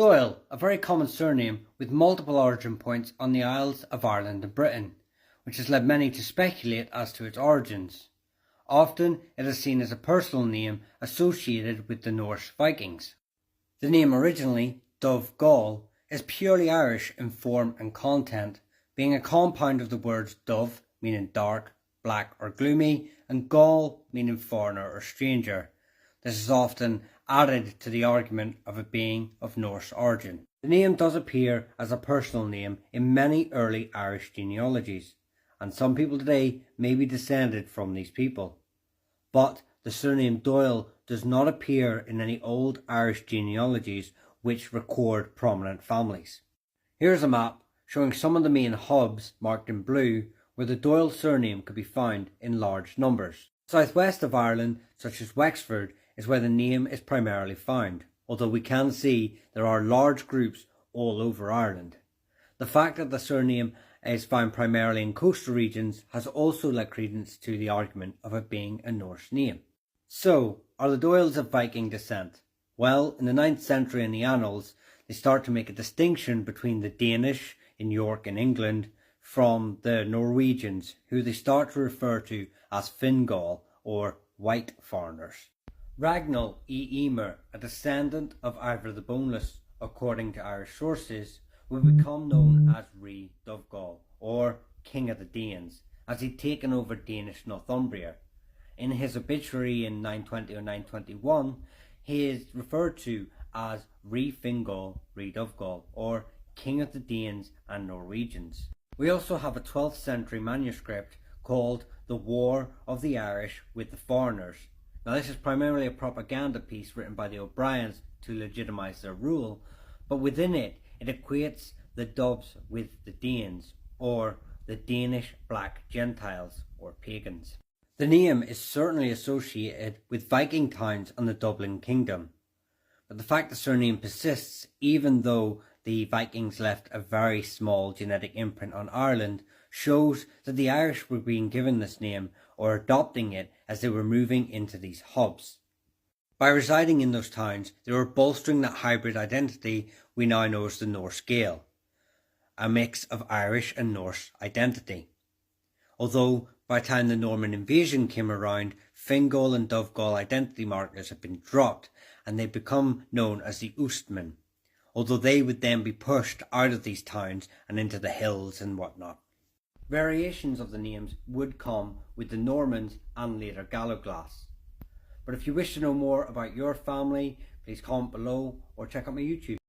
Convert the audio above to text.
Doyle, a very common surname with multiple origin points on the Isles of Ireland and Britain, which has led many to speculate as to its origins. Often it is seen as a personal name associated with the Norse Vikings. The name originally, Donegal, is purely Irish in form and content, being a compound of the words dove, meaning dark, black or gloomy, and Gaul, meaning foreigner or stranger. This is often added to the argument of it being of Norse origin. The name does appear as a personal name in many early Irish genealogies, and some people today may be descended from these people. But the surname Doyle does not appear in any old Irish genealogies which record prominent families. Here's a map showing some of the main hubs marked in blue where the Doyle surname could be found in large numbers. Southwest of Ireland, such as Wexford, is where the name is primarily found, although we can see there are large groups all over Ireland. The fact that the surname is found primarily in coastal regions has also lent credence to the argument of it being a Norse name. So, are the Doyles of Viking descent? Well, in the 9th century in the Annals, they start to make a distinction between the Danish in York in England from the Norwegians, who they start to refer to as Fingal, or white foreigners. Ragnall y Emer, a descendant of Ivor the Boneless, according to Irish sources, would become known as Rhy Donegal, or King of the Danes, as he'd taken over Danish Northumbria. In his obituary in 920 or 921, he is referred to as Rhy Fingal, Rhy Donegal, or King of the Danes and Norwegians. We also have a 12th century manuscript called The War of the Irish with the Foreigners. Now this is primarily a propaganda piece written by the O'Briens to legitimise their rule, but within it equates the Dubs with the Danes, or the Danish Black Gentiles, or pagans. The name is certainly associated with Viking towns and the Dublin Kingdom, but the fact the surname persists even though the Vikings left a very small genetic imprint on Ireland shows that the Irish were being given this name or adopting it as they were moving into these hubs. By residing in those towns, they were bolstering that hybrid identity we now know as the Norse Gael, a mix of Irish and Norse identity. Although by the time the Norman invasion came around, Fingal and Donegal identity markers had been dropped and they become known as the Oostmen, although they would then be pushed out of these towns and into the hills and whatnot. Variations of the names would come with the Normans and later Galloglass. But if you wish to know more about your family, please comment below or check out my YouTube.